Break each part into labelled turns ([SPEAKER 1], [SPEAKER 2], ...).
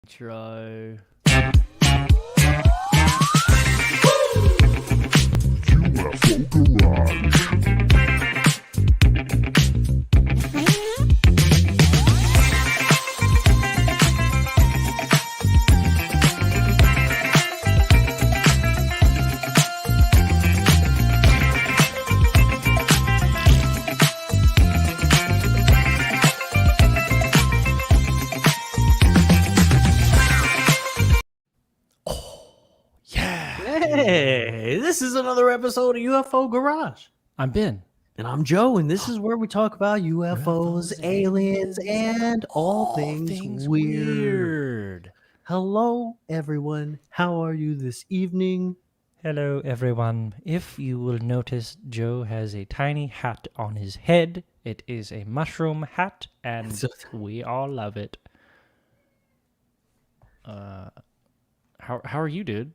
[SPEAKER 1] Intro.
[SPEAKER 2] UFO Garage.
[SPEAKER 3] Hey, this is another episode of UFO Garage.
[SPEAKER 1] I'm Ben.
[SPEAKER 3] And I'm Joe, and this is where we talk about UFOs, aliens, and all things weird. Hello, everyone. How are you this evening?
[SPEAKER 1] Hello, everyone. If you will notice, Joe has a tiny hat on his head. It is a mushroom hat, and we all love it. How are you, dude?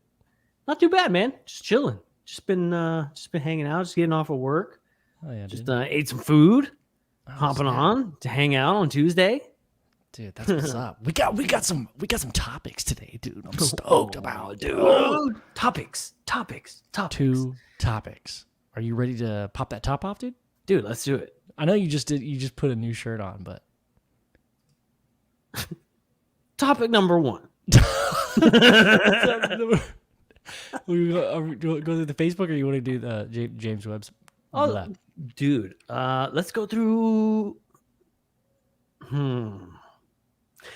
[SPEAKER 3] Not too bad, man. Just chilling. Just been hanging out, just getting off of work.
[SPEAKER 1] Oh yeah,
[SPEAKER 3] Just
[SPEAKER 1] dude.
[SPEAKER 3] ate some food, hopping
[SPEAKER 1] snap.
[SPEAKER 3] on to hang out on Tuesday.
[SPEAKER 1] Dude, that's what's up. We got some topics today, dude. I'm stoked about it, dude.
[SPEAKER 3] Oh, topics.
[SPEAKER 1] Two topics. Are you ready to pop that top off, dude?
[SPEAKER 3] Dude, let's do it.
[SPEAKER 1] I know you just put a new shirt on, but
[SPEAKER 3] Topic number one.
[SPEAKER 1] we go through the Facebook, or you want to do the James Webb's?
[SPEAKER 3] Oh,
[SPEAKER 1] blah?
[SPEAKER 3] dude, let's go through.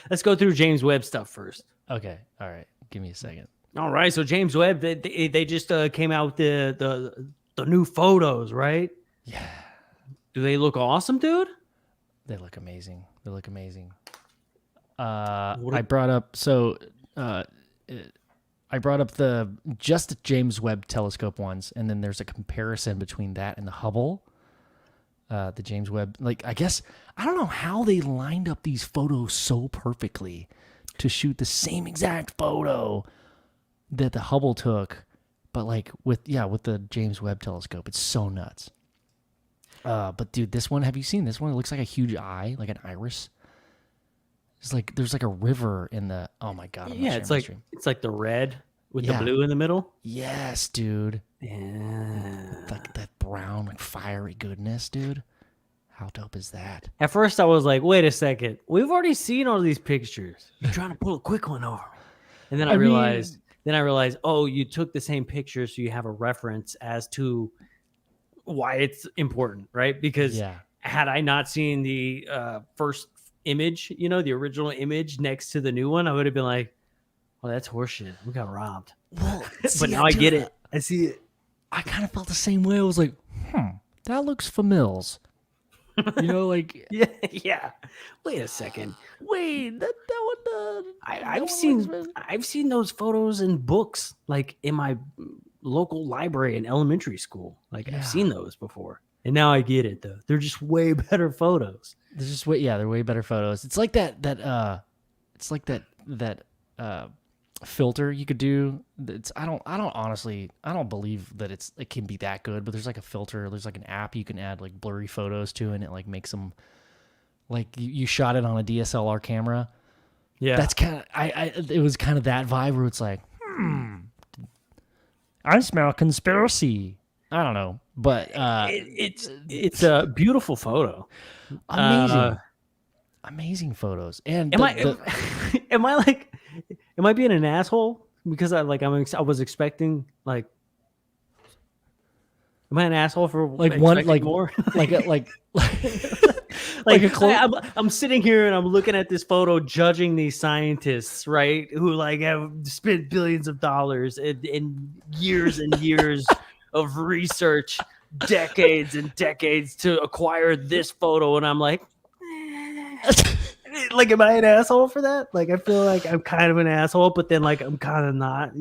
[SPEAKER 3] Let's go through James Webb stuff first.
[SPEAKER 1] Okay, all right. Give me a second.
[SPEAKER 3] All right, so James Webb, they just came out with the new photos, right?
[SPEAKER 1] Yeah,
[SPEAKER 3] Do they look awesome, dude?
[SPEAKER 1] they look amazing.
[SPEAKER 3] What
[SPEAKER 1] I brought up the just James Webb Telescope ones, and then there's a comparison between that and the Hubble. The James Webb, I guess, I don't know how they lined up these photos so perfectly to shoot the same exact photo that the Hubble took, but with the James Webb Telescope, it's so nuts. But dude, this one, have you seen this one? It looks like a huge eye, like an iris. It's like there's like a river in the. Oh my god!
[SPEAKER 3] yeah, it's like the red with the blue in the middle.
[SPEAKER 1] Yes, dude.
[SPEAKER 3] Yeah.
[SPEAKER 1] Like that brown, fiery goodness, dude. How dope is that?
[SPEAKER 3] At first, I was like, "Wait a second, we've already seen all these pictures. You're trying to pull a quick one over." And then I realized, oh, you took the same picture, so you have a reference as to why it's important, right? Because had I not seen the first image, the original image next to the new one, I would have been like, "Well, that's horseshit. We got robbed."
[SPEAKER 1] Well,
[SPEAKER 3] But now I get it. I see it.
[SPEAKER 1] I kind of felt the same way. I was like, that looks familiar.
[SPEAKER 3] Yeah. Wait a second.
[SPEAKER 1] Wait, that one.
[SPEAKER 3] I've seen those photos in books, like in my local library in elementary school. I've seen those before, and now I get it. Though they're just way better photos.
[SPEAKER 1] They're way better photos. It's like that filter you could do. I don't believe that it can be that good, but there's like a filter, there's like an app you can add like blurry photos to, and it makes them like you shot it on a DSLR camera.
[SPEAKER 3] Yeah,
[SPEAKER 1] that's kind of it was kind of that vibe where it's like, I smell conspiracy. I don't know, but
[SPEAKER 3] it's a beautiful photo.
[SPEAKER 1] Amazing photos. And
[SPEAKER 3] am I being an asshole because I was expecting am I an asshole for more? I'm sitting here and I'm looking at this photo, judging these scientists, right? Who have spent billions of dollars and years and years of research, decades and decades to acquire this photo, and I'm like, am I an asshole for that? I feel like I'm kind of an asshole, but then I'm kind of not,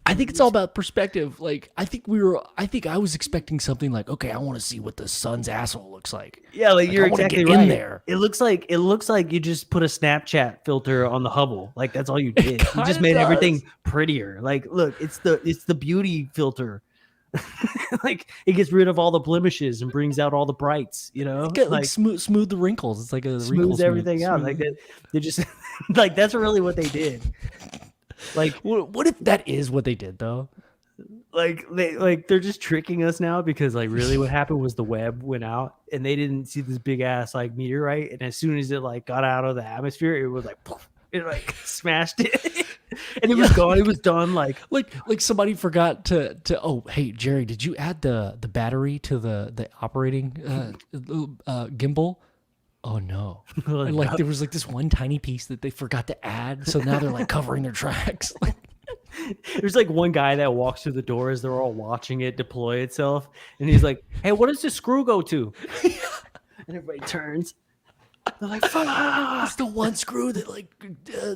[SPEAKER 1] I think it's all about perspective. I think I was expecting something like, okay, I want to see what the sun's asshole looks like.
[SPEAKER 3] Yeah, you're exactly right.
[SPEAKER 1] In there.
[SPEAKER 3] It looks like you just put a Snapchat filter on the Hubble. That's all you did. You just made everything prettier. Look, it's the beauty filter Like it gets rid of all the blemishes and brings out all the brights, you know,
[SPEAKER 1] like smooth the wrinkles. It's like a
[SPEAKER 3] smooths everything out. Like they just like that's really what they did. Like
[SPEAKER 1] what if that is what they did though?
[SPEAKER 3] Like they're just tricking us now because like really what happened was the Webb went out and they didn't see this big ass like meteorite, and as soon as it like got out of the atmosphere, it was like poof, it like smashed it and it was gone. It was done. Like
[SPEAKER 1] somebody forgot to oh hey Jerry, did you add the battery to the operating gimbal? Oh no. And like there was like this one tiny piece that they forgot to add, so now they're like covering their tracks.
[SPEAKER 3] There's like one guy that walks through the door as they're all watching it deploy itself, and he's like, "Hey, what does this screw go to?" And everybody turns. They're like, "Fuck!"
[SPEAKER 1] It's the one screw that like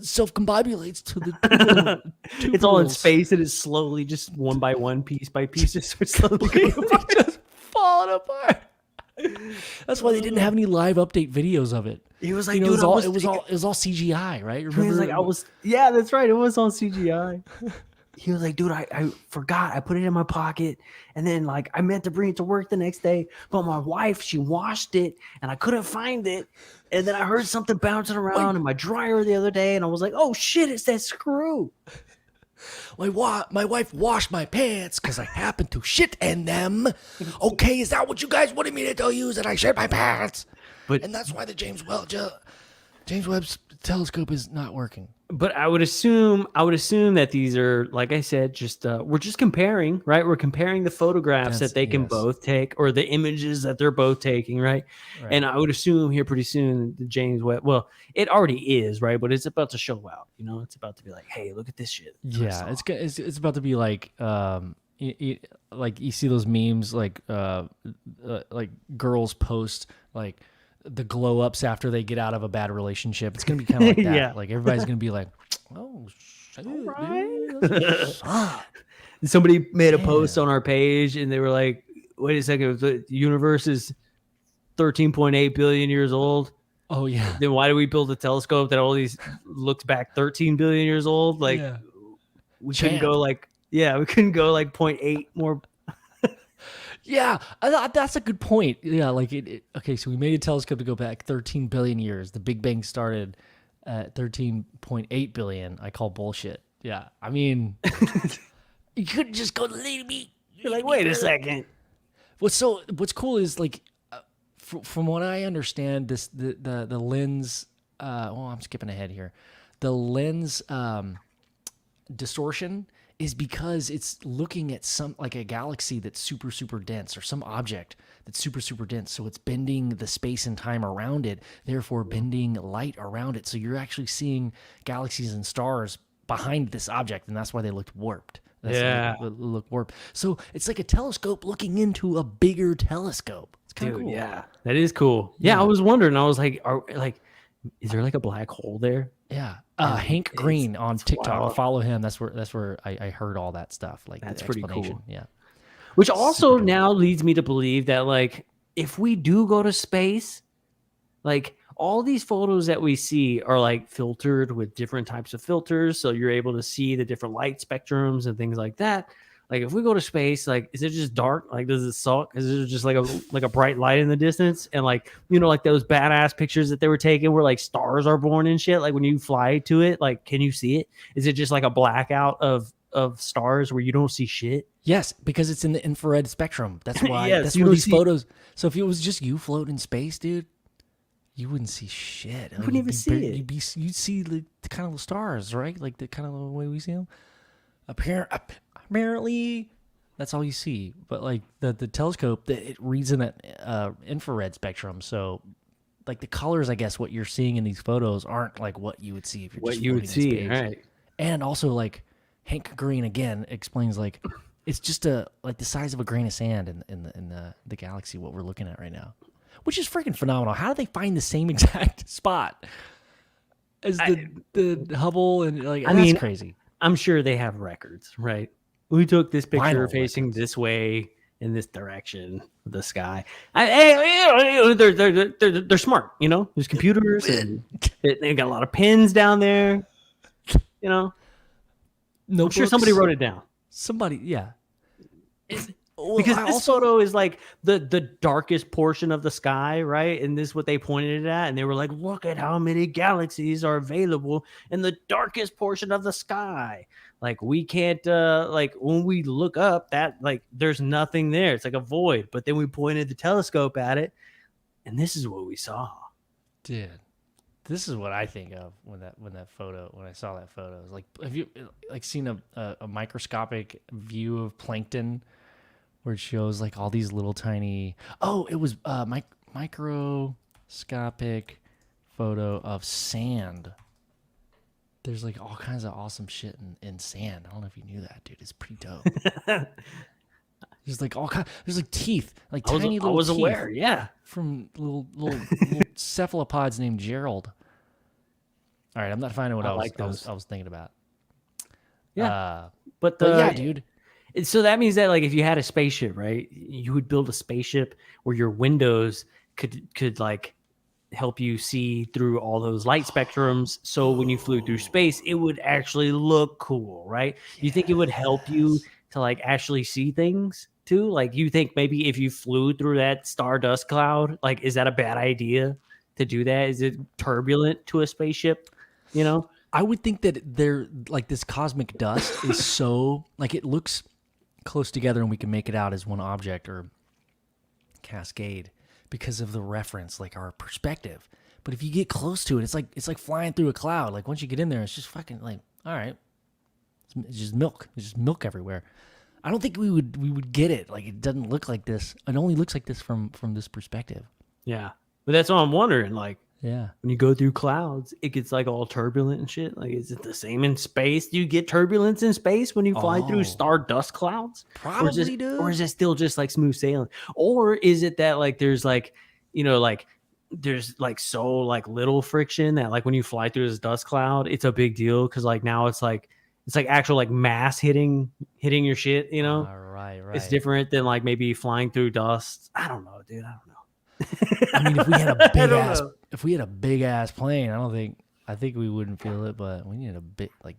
[SPEAKER 1] self-combobulates to the.
[SPEAKER 3] It's all in space, and it's slowly, just one by one, piece by piece, just slowly going apart.
[SPEAKER 1] Just falling apart. That's why they didn't have any live update videos of it.
[SPEAKER 3] He was like,
[SPEAKER 1] you know,
[SPEAKER 3] dude,
[SPEAKER 1] it was all CGI, right? Remember?
[SPEAKER 3] He was like, yeah, that's right. It was all CGI. He was like, dude, I forgot. I put it in my pocket. And then like, I meant to bring it to work the next day, but my wife, she washed it and I couldn't find it. And then I heard something bouncing around in my dryer the other day. And I was like, oh shit, it's that screw.
[SPEAKER 1] My wife washed my pants because I happened to shit in them. Okay, is that what you guys wanted me to tell you? Is that I shit my pants? And that's why the James Webb's telescope is not working.
[SPEAKER 3] But I would assume that these are, like I said, just we're just comparing, right? We're comparing the photographs that they can both take, or the images that they're both taking, right? And I would assume here pretty soon the James Webb, well, it already is, right? But it's about to show out, you know? It's about to be like, hey, look at this shit.
[SPEAKER 1] Yeah, it's about to be like like you see those memes like girls post like the glow ups after they get out of a bad relationship. It's gonna be kind of like that.
[SPEAKER 3] Yeah.
[SPEAKER 1] Like everybody's gonna be like, oh shit, right.
[SPEAKER 3] Somebody made a post on our page and they were like, wait a second, the universe is 13.8 billion years old.
[SPEAKER 1] Oh yeah.
[SPEAKER 3] Then why do we build a telescope that all these looks back 13 billion years old? Like we couldn't go like 0.8 more.
[SPEAKER 1] Yeah, that's a good point. Yeah, like okay, so we made a telescope to go back 13 billion years. The Big Bang started at 13.8 billion. I call bullshit. Yeah, I mean, you couldn't just go little bit.
[SPEAKER 3] You're like, wait a second.
[SPEAKER 1] What's cool is like, from what I understand, the lens. I'm skipping ahead here. The lens distortion is because it's looking at some like a galaxy that's super, super dense, or some object that's super, super dense. So it's bending the space and time around it, therefore bending light around it. So you're actually seeing galaxies and stars behind this object, and that's why they looked warped. Look warped. So it's like a telescope looking into a bigger telescope. It's kind of cool.
[SPEAKER 3] Yeah, that is cool. Yeah, I was wondering. I was like, is there like a black hole there?
[SPEAKER 1] Yeah. Hank Green on TikTok.
[SPEAKER 3] Wild.
[SPEAKER 1] Follow him. That's where I heard all that stuff. Like
[SPEAKER 3] that's
[SPEAKER 1] the
[SPEAKER 3] pretty
[SPEAKER 1] explanation.
[SPEAKER 3] cool.
[SPEAKER 1] Yeah.
[SPEAKER 3] Which also now leads me to believe that like if we do go to space, like all these photos that we see are like filtered with different types of filters, so you're able to see the different light spectrums and things like that. Like if we go to space, like is it just dark? Like does it suck? Is it just like a bright light in the distance? And like, you know, like those badass pictures that they were taking where like stars are born and shit. Like when you fly to it, like can you see it? Is it just like a blackout of stars where you don't see shit?
[SPEAKER 1] Yes, because it's in the infrared spectrum. That's why.
[SPEAKER 3] Yes,
[SPEAKER 1] that's
[SPEAKER 3] you
[SPEAKER 1] where
[SPEAKER 3] don't
[SPEAKER 1] these
[SPEAKER 3] see-
[SPEAKER 1] photos. So if it was just you floating in space, dude, you wouldn't see shit.
[SPEAKER 3] You wouldn't even see it.
[SPEAKER 1] You'd see the kind of stars, right? Like the kind of the way we see them. Apparently, that's all you see. But like the telescope, it reads in that infrared spectrum. So like the colors, I guess, what you're seeing in these photos aren't like what you would see if you're
[SPEAKER 3] What
[SPEAKER 1] just
[SPEAKER 3] you would
[SPEAKER 1] floating in
[SPEAKER 3] see,
[SPEAKER 1] space.
[SPEAKER 3] right?
[SPEAKER 1] And also like Hank Green again explains like it's just like the size of a grain of sand in the galaxy what we're looking at right now, which is freaking phenomenal. How do they find the same exact spot as the Hubble and like that's crazy.
[SPEAKER 3] I'm sure they have records, right? We took this picture
[SPEAKER 1] Vinyl
[SPEAKER 3] facing
[SPEAKER 1] records.
[SPEAKER 3] this way in this direction of the sky. They're smart, you know. There's computers and they got a lot of pins down there, you know. I'm sure somebody wrote it down.
[SPEAKER 1] Somebody, yeah.
[SPEAKER 3] Because this photo is like the darkest portion of the sky, right? And this is what they pointed it at, and they were like, "Look at how many galaxies are available in the darkest portion of the sky." Like we can't, like when we look up, that like there's nothing there. It's like a void. But then we pointed the telescope at it, and this is what we saw.
[SPEAKER 1] Dude, this is what I think of when I saw that photo. It's like, have you like seen a microscopic view of plankton where it shows like all these little tiny? Oh, it was microscopic photo of sand. There's like all kinds of awesome shit in sand. I don't know if you knew that, dude. It's pretty dope. There's like all kind. There's like teeth, like tiny little.
[SPEAKER 3] I was
[SPEAKER 1] teeth
[SPEAKER 3] aware, yeah,
[SPEAKER 1] from little cephalopods named Gerald. All right, I'm not finding what I was thinking about.
[SPEAKER 3] Yeah,
[SPEAKER 1] but yeah, dude.
[SPEAKER 3] So that means that like if you had a spaceship, right, you would build a spaceship where your windows could like help you see through all those light spectrums. So when you flew through space, it would actually look cool, right? Yes. You think it would help you to like actually see things too? Like you think maybe if you flew through that stardust cloud, like is that a bad idea to do that? Is it turbulent to a spaceship? You know,
[SPEAKER 1] I would think that they're like this cosmic dust is so like it looks close together and we can make it out as one object or cascade because of the reference, like our perspective. But if you get close to it, it's like flying through a cloud. Like once you get in there, it's just fucking like, all right, it's just milk. There's just milk everywhere. I don't think we would get it. Like it doesn't look like this. It only looks like this from this perspective.
[SPEAKER 3] Yeah, but that's what I'm wondering. Like,
[SPEAKER 1] yeah,
[SPEAKER 3] when you go through clouds, it gets like all turbulent and shit. Like, is it the same in space? Do you get turbulence in space when you fly through stardust clouds?
[SPEAKER 1] Probably, dude.
[SPEAKER 3] Or is it still just like smooth sailing? Or is it that like there's like, you know, like there's like so like little friction that like when you fly through this dust cloud, it's a big deal because like now it's like actual like mass hitting your shit. You know,
[SPEAKER 1] right.
[SPEAKER 3] It's different than like maybe flying through dust. I don't know, dude. I don't know.
[SPEAKER 1] I mean, if we had a big ass plane, I think we wouldn't feel it, but we need a big plane.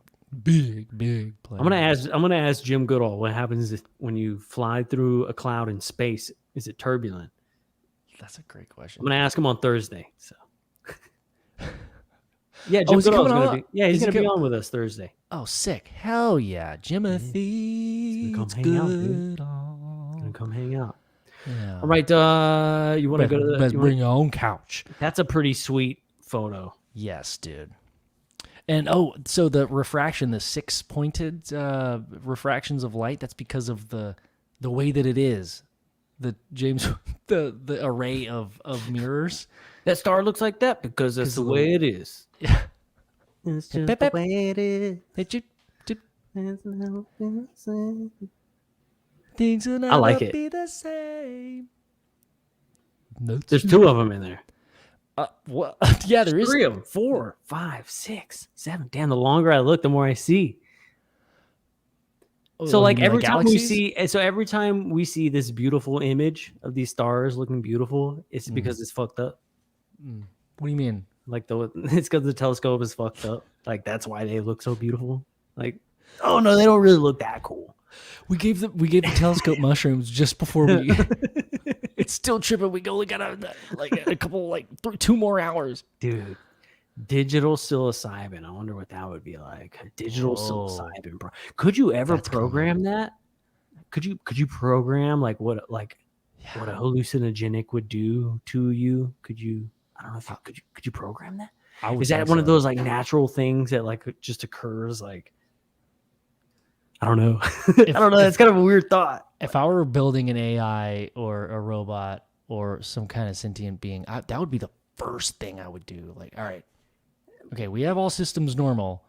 [SPEAKER 3] I'm gonna ask Jim Goodall what happens when you fly through a cloud in space. Is it turbulent?
[SPEAKER 1] That's a great question.
[SPEAKER 3] I'm gonna ask him on Thursday. So yeah,
[SPEAKER 1] Jim
[SPEAKER 3] Goodall's gonna be. Yeah, he's gonna be on with us Thursday.
[SPEAKER 1] Oh, sick! Hell yeah, Jimothy.
[SPEAKER 3] He's gonna come hang out.
[SPEAKER 1] Yeah.
[SPEAKER 3] All right. You want to go to
[SPEAKER 1] the? Bring your own couch.
[SPEAKER 3] That's a pretty sweet photo.
[SPEAKER 1] Yes, dude. And so the refraction, the 6-pointed refractions of light, that's because of the way that it is. The array of mirrors.
[SPEAKER 3] That star looks like that because that's the way it is.
[SPEAKER 1] Yeah.
[SPEAKER 3] It's just the way it is.
[SPEAKER 1] Things will never
[SPEAKER 3] I like it.
[SPEAKER 1] be the same.
[SPEAKER 3] There's 2 of them in there.
[SPEAKER 1] What? Yeah, there is
[SPEAKER 3] 3 of them. 4, 5, 6, 7. Damn, the longer I look, the more I see. So like every time we see this beautiful image of these stars looking beautiful, it's because it's fucked up.
[SPEAKER 1] What do you mean?
[SPEAKER 3] Like it's because the telescope is fucked up. Like that's why they look so beautiful. Like, oh no, they don't really look that cool.
[SPEAKER 1] We gave the telescope mushrooms just before we. It's still tripping. We only got a couple 2 more hours,
[SPEAKER 3] dude. Digital psilocybin. I wonder what that would be like. Digital psilocybin, bro. Could you ever program that? Could you program like what a hallucinogenic would do to you? Could you? I don't know if could you program that? Is that one of those like natural things that like just occurs? Like, I don't know. I don't know. That's kind of a weird thought.
[SPEAKER 1] If I were building an AI or a robot or some kind of sentient being, that would be the first thing I would do. Like, all right. Okay, we have all systems normal.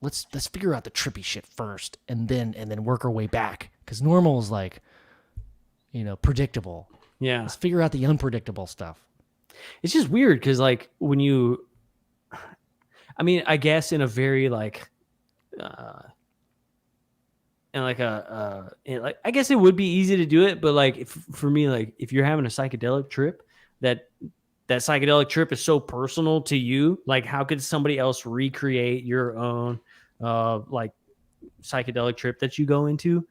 [SPEAKER 1] Let's figure out the trippy shit first, and then work our way back. Because normal is like, predictable.
[SPEAKER 3] Yeah.
[SPEAKER 1] Let's figure out the unpredictable stuff.
[SPEAKER 3] It's just weird because like when you, I mean, I guess in a very like, I guess it would be easy to do it, but like for me, like if you're having a psychedelic trip, that psychedelic trip is so personal to you. Like, how could somebody else recreate your own like psychedelic trip that you go into?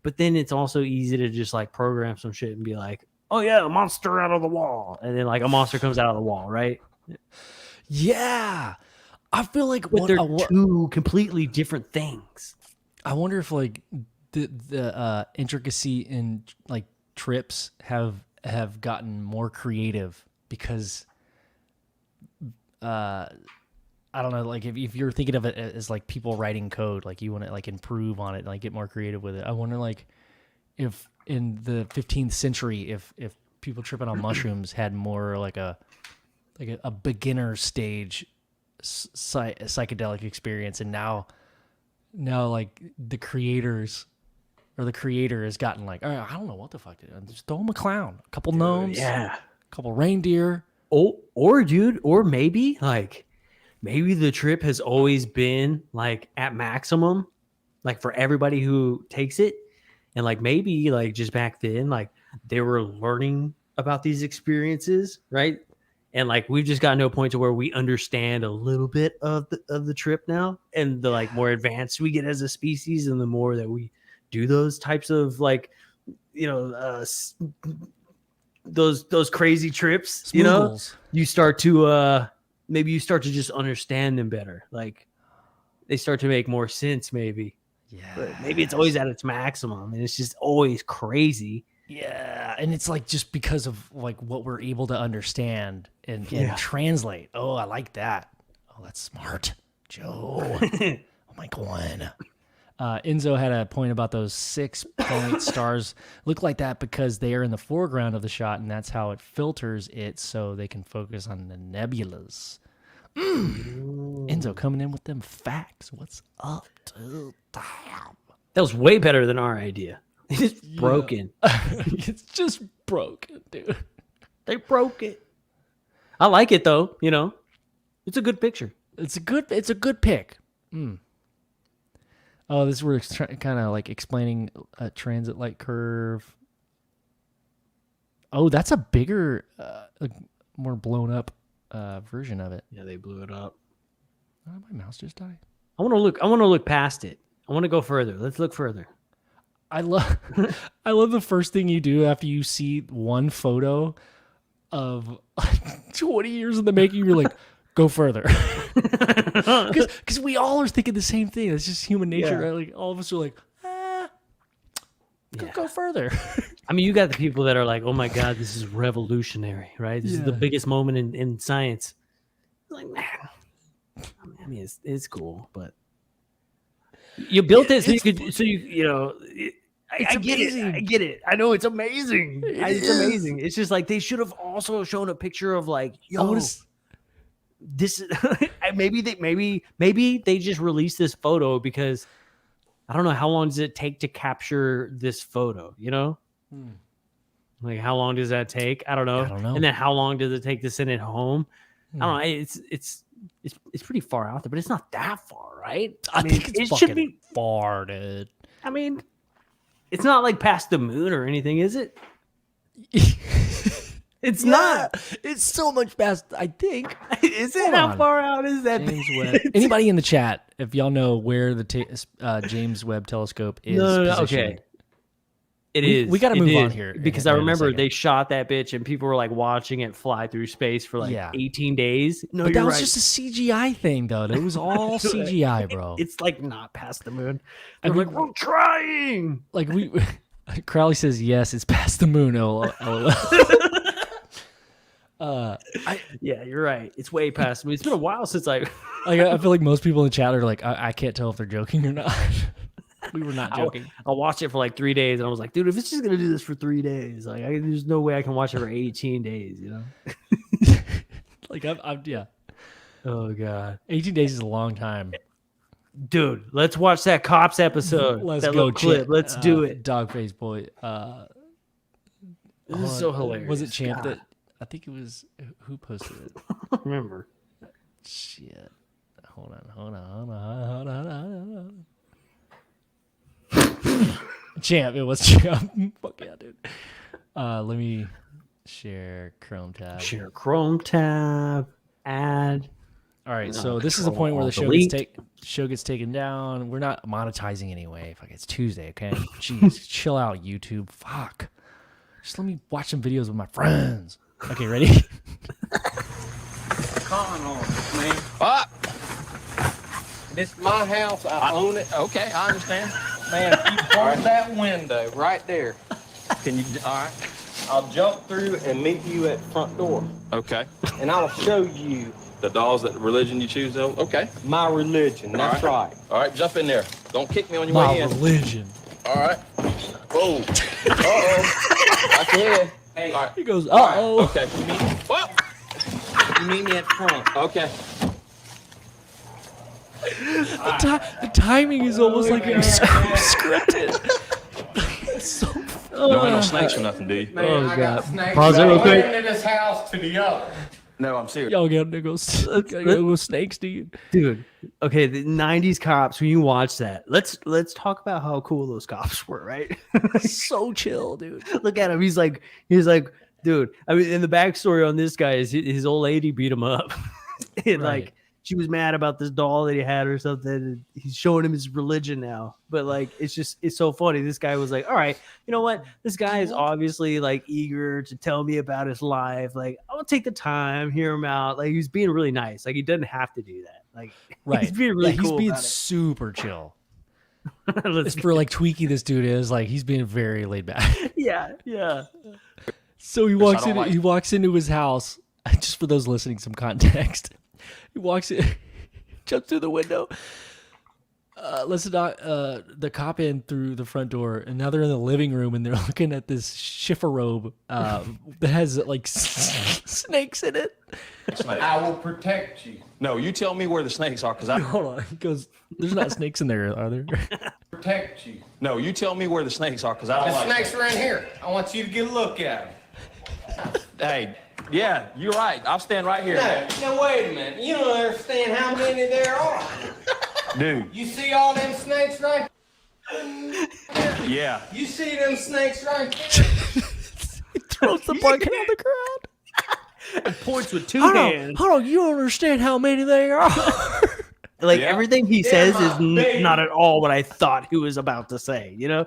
[SPEAKER 3] But then it's also easy to just like program some shit and be like, oh yeah, a monster out of the wall, and then like a monster comes out of the wall, right?
[SPEAKER 1] Yeah, I feel like
[SPEAKER 3] But they're two completely different things.
[SPEAKER 1] I wonder if like the intricacy in like trips have gotten more creative because I don't know, like if you're thinking of it as like people writing code, like you want to like improve on it, like get more creative with it. I wonder like if in the 15th century, if people tripping on mushrooms had more like a beginner stage psychedelic experience, and now like the creators or the creator has gotten like, all right, I don't know what the fuck to do. Just throw him a clown, a couple gnomes,
[SPEAKER 3] Yeah.
[SPEAKER 1] a couple reindeer.
[SPEAKER 3] Or maybe the trip has always been like at maximum, like for everybody who takes it. And like maybe like just back then, like they were learning about these experiences, right? And like we've just gotten to a point to where we understand a little bit of the trip now, and the like more advanced we get as a species, and the more that we do those types of like, those crazy trips,
[SPEAKER 1] Spoogles.
[SPEAKER 3] you start to maybe you start to just understand them better. Like they start to make more sense, maybe.
[SPEAKER 1] Yeah.
[SPEAKER 3] But maybe it's always at its maximum, and it's just always crazy.
[SPEAKER 1] Yeah, and it's like just because of like what we're able to understand and translate. Oh, I like that. Oh, that's smart, Joe. Oh my God. Enzo had a point about those 6-point stars look like that because they are in the foreground of the shot, and that's how it filters it so they can focus on the nebulas. Enzo coming in with them facts. What's up, dude? Damn.
[SPEAKER 3] That was way better than our idea. It's broken.
[SPEAKER 1] It's just broken, dude.
[SPEAKER 3] They broke it. I like it though. It's a good picture.
[SPEAKER 1] It's a good pick. Oh, this we're kind of like explaining a transit light curve. Oh, that's a bigger, more blown up version of it.
[SPEAKER 3] Yeah, they blew it up.
[SPEAKER 1] Oh, my mouse just died.
[SPEAKER 3] I want to look past it. I want to go further. Let's look further.
[SPEAKER 1] I love the first thing you do after you see one photo of 20 years in the making. You're like, go further, because we all are thinking the same thing. It's just human nature, right? Like all of us are like, go further.
[SPEAKER 3] I mean, you got the people that are like, oh my God, this is revolutionary, right? This is the biggest moment in science. Like, man, I mean, it's cool, but you built it I get it. I know it's amazing. It's amazing. It's just like they should have also shown a picture of like, this is maybe they just released this photo because I don't know how long does it take to capture this photo, Like how long does that take? I don't know. And then how long does it take to send it home? I don't know. It's pretty far out there, but it's not that far, right?
[SPEAKER 1] I think it's fucking should be far, dude.
[SPEAKER 3] I mean, it's not like past the moon or anything, is it? It's not.
[SPEAKER 1] It's so much past, I think.
[SPEAKER 3] Is it? How far out is that?
[SPEAKER 1] James Webb. Anybody in the chat, if y'all know where the James Webb telescope is positioned.
[SPEAKER 3] Okay. It is.
[SPEAKER 1] We got to move on here.
[SPEAKER 3] Because I remember they shot that bitch and people were like watching it fly through space for like 18 days. No,
[SPEAKER 1] but that was just a CGI thing, though. It was all CGI, bro.
[SPEAKER 3] It's like not past the moon. They're like, we're trying.
[SPEAKER 1] Like Crowley says, yes, it's past the moon.
[SPEAKER 3] Yeah, you're right. It's way past me. It's been a while since I
[SPEAKER 1] feel like most people in the chat are like, I can't tell if they're joking or not. We were not joking.
[SPEAKER 3] I watched it for like 3 days, and I was like, dude, if it's just gonna do this for 3 days, like, there's no way I can watch it for 18 days,
[SPEAKER 1] Like, yeah.
[SPEAKER 3] Oh God,
[SPEAKER 1] 18 days is a long time,
[SPEAKER 3] dude. Let's watch that Cops episode.
[SPEAKER 1] Let's
[SPEAKER 3] that
[SPEAKER 1] go,
[SPEAKER 3] clip. Let's do it.
[SPEAKER 1] Dogface boy.
[SPEAKER 3] This is so hilarious.
[SPEAKER 1] Was it Champ that? I think it was who posted it.
[SPEAKER 3] I don't remember.
[SPEAKER 1] Shit. Hold on. Champ, it was Champ. Fuck yeah, dude. Let me share Chrome tab.
[SPEAKER 3] Add.
[SPEAKER 1] All right,
[SPEAKER 3] No,
[SPEAKER 1] so this is the
[SPEAKER 3] control,
[SPEAKER 1] point where the
[SPEAKER 3] delete.
[SPEAKER 1] show gets taken down. We're not monetizing anyway. Fuck, it's Tuesday, okay? Jeez, chill out, YouTube. Fuck. Just let me watch some videos with my friends. Okay, ready?
[SPEAKER 4] Calling on us, man.
[SPEAKER 5] Ah,
[SPEAKER 4] This is my house. I own it.
[SPEAKER 5] okay, I understand.
[SPEAKER 4] Man, if you close that window right there,
[SPEAKER 5] Can you? All right.
[SPEAKER 4] I'll jump through and meet you at the front door.
[SPEAKER 5] Okay.
[SPEAKER 4] And I'll show you
[SPEAKER 5] The dolls that religion you choose, though. Okay.
[SPEAKER 4] my religion. That's right.
[SPEAKER 5] All right, jump in there. Don't kick me on your
[SPEAKER 1] My
[SPEAKER 5] way in.
[SPEAKER 1] religion.
[SPEAKER 5] All right. Whoa. Uh-oh. I can.
[SPEAKER 4] Hey,
[SPEAKER 5] All right.
[SPEAKER 1] He goes, uh-oh.
[SPEAKER 5] Okay. Whoa.
[SPEAKER 4] you meet me at the front.
[SPEAKER 5] Okay.
[SPEAKER 1] The timing is almost like it was scripted. It's so
[SPEAKER 5] Don't have no snakes or nothing, do you?
[SPEAKER 4] Man,
[SPEAKER 3] Oh,
[SPEAKER 4] I
[SPEAKER 3] God.
[SPEAKER 4] got snakes.
[SPEAKER 3] Pause it real quick.
[SPEAKER 4] Into this house to the other.
[SPEAKER 5] No, I'm serious.
[SPEAKER 1] Y'all got to go snakes, dude.
[SPEAKER 3] Dude, okay, the 90s cops, when you watch that, let's talk about how cool those cops were, right?
[SPEAKER 1] So chill, dude.
[SPEAKER 3] Look at him. He's like, dude, I mean, and the backstory on this guy is his old lady beat him up. And
[SPEAKER 1] Right.
[SPEAKER 3] like, she was mad about this doll that he had or something. And he's showing him his religion now. But like, it's so funny. This guy was like, all right, you know what? This guy is obviously like eager to tell me about his life. Like, I'll take the time, hear him out. Like, he's being really nice. Like, he doesn't have to do that. Like,
[SPEAKER 1] Right.
[SPEAKER 3] he's being really
[SPEAKER 1] He's
[SPEAKER 3] cool
[SPEAKER 1] being
[SPEAKER 3] about it.
[SPEAKER 1] super chill.
[SPEAKER 3] Let's
[SPEAKER 1] It's for like tweaky this dude is. Like, he's being very laid back.
[SPEAKER 3] yeah.
[SPEAKER 1] So he walks
[SPEAKER 5] don't
[SPEAKER 1] in.
[SPEAKER 5] like-
[SPEAKER 1] He walks into his house. Just for those listening, some context. He walks in, jumps through the window. Lets the cop in through the front door, and now they're in the living room, and they're looking at this shiffer robe that has like snakes in it.
[SPEAKER 5] Snake.
[SPEAKER 4] I will protect you.
[SPEAKER 5] No, you tell me where the snakes are, because I.
[SPEAKER 1] Hold on. He goes, "There's not snakes in there, are there?"
[SPEAKER 4] Protect you.
[SPEAKER 5] No, you tell me where the snakes are, because I don't
[SPEAKER 4] The
[SPEAKER 5] like.
[SPEAKER 4] snakes are in here. I want you to get a look at them.
[SPEAKER 5] Hey, yeah, you're right. I'll stand right here.
[SPEAKER 4] No, wait a minute. You don't understand how many there are.
[SPEAKER 5] Dude,
[SPEAKER 4] You see all them snakes right?
[SPEAKER 5] yeah.
[SPEAKER 4] You see them snakes right there?
[SPEAKER 1] He throws the bucket on the ground.
[SPEAKER 3] Points with two
[SPEAKER 1] Hold
[SPEAKER 3] hands.
[SPEAKER 1] on, you don't understand how many there are.
[SPEAKER 3] Like
[SPEAKER 5] Yeah.
[SPEAKER 3] everything he says is
[SPEAKER 4] my baby.
[SPEAKER 3] not at all what I thought he was about to say. You know,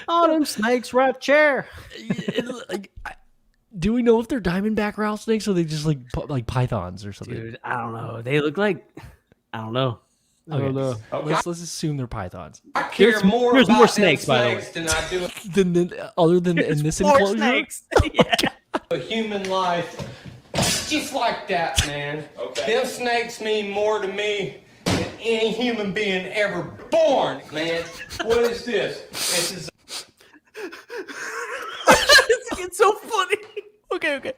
[SPEAKER 3] oh, them snakes right chair.
[SPEAKER 1] Do we know if they're diamondback rattlesnakes or they just like pythons or something?
[SPEAKER 3] Dude, I don't know. They look like I don't know. I don't know.
[SPEAKER 1] Let's assume they're pythons.
[SPEAKER 4] I care
[SPEAKER 3] There's-
[SPEAKER 4] more
[SPEAKER 3] there's
[SPEAKER 4] about
[SPEAKER 3] more
[SPEAKER 4] them
[SPEAKER 3] snakes, by the way.
[SPEAKER 4] snakes than I do
[SPEAKER 1] Then other than in this
[SPEAKER 3] More
[SPEAKER 1] enclosure,
[SPEAKER 3] snakes. Yeah.
[SPEAKER 4] a human life. Just like that, man.
[SPEAKER 5] Okay.
[SPEAKER 4] Them snakes mean more to me than any human being ever born, man. What is this? This is
[SPEAKER 3] It's so funny.
[SPEAKER 1] Okay.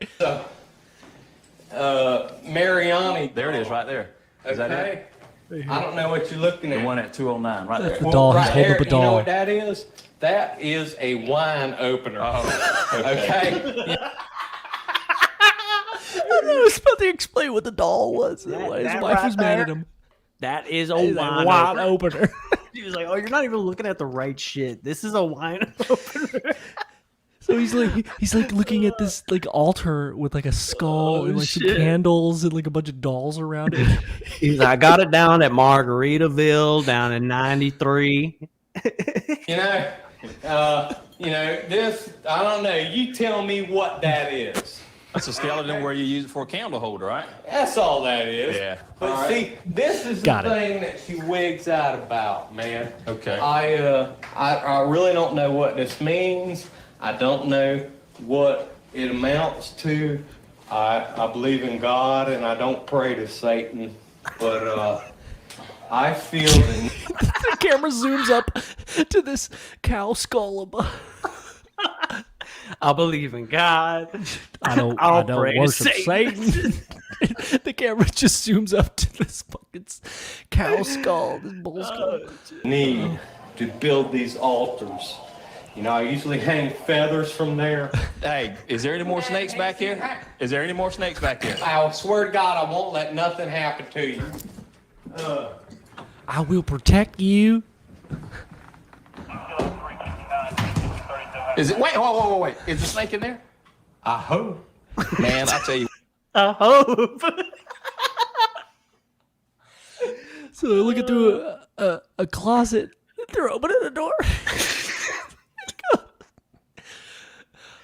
[SPEAKER 4] Mariani.
[SPEAKER 5] There it is, right there. Is that
[SPEAKER 4] Okay.
[SPEAKER 5] it?
[SPEAKER 4] I don't know what you're looking
[SPEAKER 5] The
[SPEAKER 4] at.
[SPEAKER 5] one at 209, right there.
[SPEAKER 1] The doll. He's
[SPEAKER 4] Right
[SPEAKER 1] holding
[SPEAKER 4] there,
[SPEAKER 1] up a
[SPEAKER 4] you know
[SPEAKER 1] doll.
[SPEAKER 4] what that is? That is a wine opener.
[SPEAKER 5] Oh,
[SPEAKER 4] Okay.
[SPEAKER 1] I was about to explain what the doll was. His
[SPEAKER 3] that
[SPEAKER 1] wife
[SPEAKER 3] right
[SPEAKER 1] was mad at
[SPEAKER 3] there?
[SPEAKER 1] him.
[SPEAKER 3] That is a
[SPEAKER 1] He's
[SPEAKER 3] wine,
[SPEAKER 1] like, wine
[SPEAKER 3] opener.
[SPEAKER 1] opener.
[SPEAKER 3] He was like, "Oh, you're not even looking at the right shit. This is a wine opener."
[SPEAKER 1] So he's like looking at this like altar with like a skull and like some
[SPEAKER 3] shit.
[SPEAKER 1] candles and like a bunch of dolls around it.
[SPEAKER 3] He's like, "I got it down at Margaritaville down in '93."
[SPEAKER 4] This, I don't know. You tell me what that is.
[SPEAKER 5] that's a skeleton where you use it for a candle holder, right?
[SPEAKER 4] That's all that is.
[SPEAKER 5] Yeah.
[SPEAKER 4] But
[SPEAKER 5] All right.
[SPEAKER 4] see, this is
[SPEAKER 1] Got
[SPEAKER 4] the
[SPEAKER 1] it.
[SPEAKER 4] thing that she wigs out about, man.
[SPEAKER 5] Okay.
[SPEAKER 4] I really don't know what this means. I don't know what it amounts to. I believe in God and I don't pray to Satan, but I feel the
[SPEAKER 1] The camera zooms up to this cow skull above.
[SPEAKER 3] I believe in God.
[SPEAKER 1] I don't
[SPEAKER 3] pray to
[SPEAKER 1] worship
[SPEAKER 3] Satan.
[SPEAKER 1] Satan. The camera just zooms up to this fucking cow skull, this bull skull.
[SPEAKER 4] need to build these altars. You know, I usually hang feathers from there.
[SPEAKER 5] Hey, is there any more snakes back here? Is there any more snakes back here?
[SPEAKER 4] I swear to God, I won't let nothing happen to you.
[SPEAKER 1] I will protect you.
[SPEAKER 5] Is it? Wait. Is the snake in there?
[SPEAKER 4] I hope.
[SPEAKER 5] Man, I tell you.
[SPEAKER 3] I hope.
[SPEAKER 1] So they're looking through a closet. They're opening the door.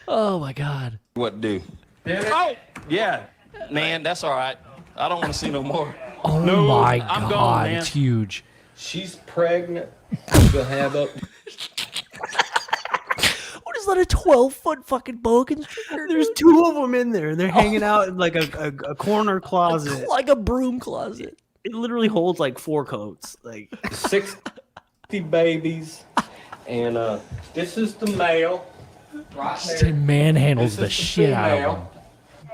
[SPEAKER 1] Oh my God.
[SPEAKER 5] What to do? Oh, yeah, man, that's all right. I don't want to see no more.
[SPEAKER 1] Oh
[SPEAKER 5] No,
[SPEAKER 1] my
[SPEAKER 5] I'm
[SPEAKER 1] God.
[SPEAKER 5] gone, man.
[SPEAKER 1] It's huge.
[SPEAKER 4] She's pregnant. She'll have up.
[SPEAKER 1] What is that, a 12-foot fucking boa constrictor?
[SPEAKER 3] There's 2 of them in there. They're hanging out in like a corner closet.
[SPEAKER 1] Like a broom closet.
[SPEAKER 3] It literally holds like 4 coats. Like
[SPEAKER 4] 60 babies. And this is the male. Right
[SPEAKER 1] He
[SPEAKER 4] there.
[SPEAKER 1] manhandles
[SPEAKER 4] This
[SPEAKER 1] the
[SPEAKER 4] is the
[SPEAKER 1] shit out of
[SPEAKER 4] female.
[SPEAKER 1] him.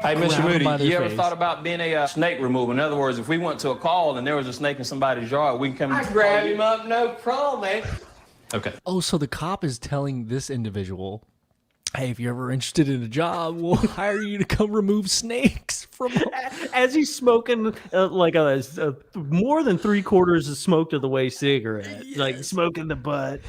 [SPEAKER 5] Hey, Mr.
[SPEAKER 1] Grab 'em by
[SPEAKER 5] Moody,
[SPEAKER 1] their
[SPEAKER 5] you ever
[SPEAKER 1] face.
[SPEAKER 5] thought about being a snake remover? In other words, if we went to a call and there was a snake in somebody's yard, we can come.
[SPEAKER 4] I grab him up, no problem, man.
[SPEAKER 5] Okay.
[SPEAKER 1] Oh, so the cop is telling this individual, hey, if you're ever interested in a job, we'll hire you to come remove snakes from.
[SPEAKER 3] as he's smoking like a more than 3/4 of smoked of the way cigarette, like smoking the butt.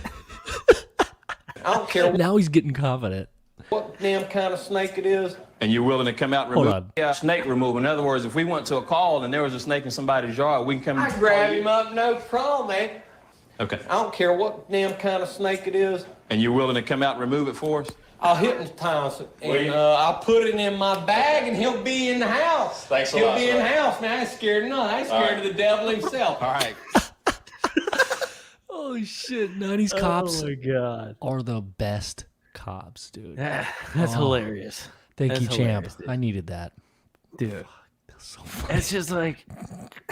[SPEAKER 4] I don't care
[SPEAKER 1] Now he's getting confident.
[SPEAKER 4] what damn kind of snake it is.
[SPEAKER 5] And you're willing to come out and
[SPEAKER 1] Hold
[SPEAKER 5] remove
[SPEAKER 1] on.
[SPEAKER 5] a snake remover? In other words, if we went to a call and there was a snake in somebody's yard, we can come.
[SPEAKER 4] I grab him up, no problem, man.
[SPEAKER 5] Okay.
[SPEAKER 4] I don't care what damn kind of snake it is.
[SPEAKER 5] And you're willing to come out and remove it for us?
[SPEAKER 4] I'll hypnotize him, and I'll put it in my bag, and he'll be in the house.
[SPEAKER 5] Thanks a
[SPEAKER 4] He'll
[SPEAKER 5] lot,
[SPEAKER 4] be in the
[SPEAKER 5] sir.
[SPEAKER 4] house, man. I ain't scared of nothing. I ain't scared of the devil himself.
[SPEAKER 5] All right.
[SPEAKER 1] Oh shit! 90's cops
[SPEAKER 3] Oh my God,
[SPEAKER 1] are the best cops, dude.
[SPEAKER 3] that's hilarious,
[SPEAKER 1] Thank
[SPEAKER 3] that's
[SPEAKER 1] you, champ.
[SPEAKER 3] hilarious, dude.
[SPEAKER 1] I needed that.
[SPEAKER 3] dude.
[SPEAKER 1] That's so funny.
[SPEAKER 3] It's just like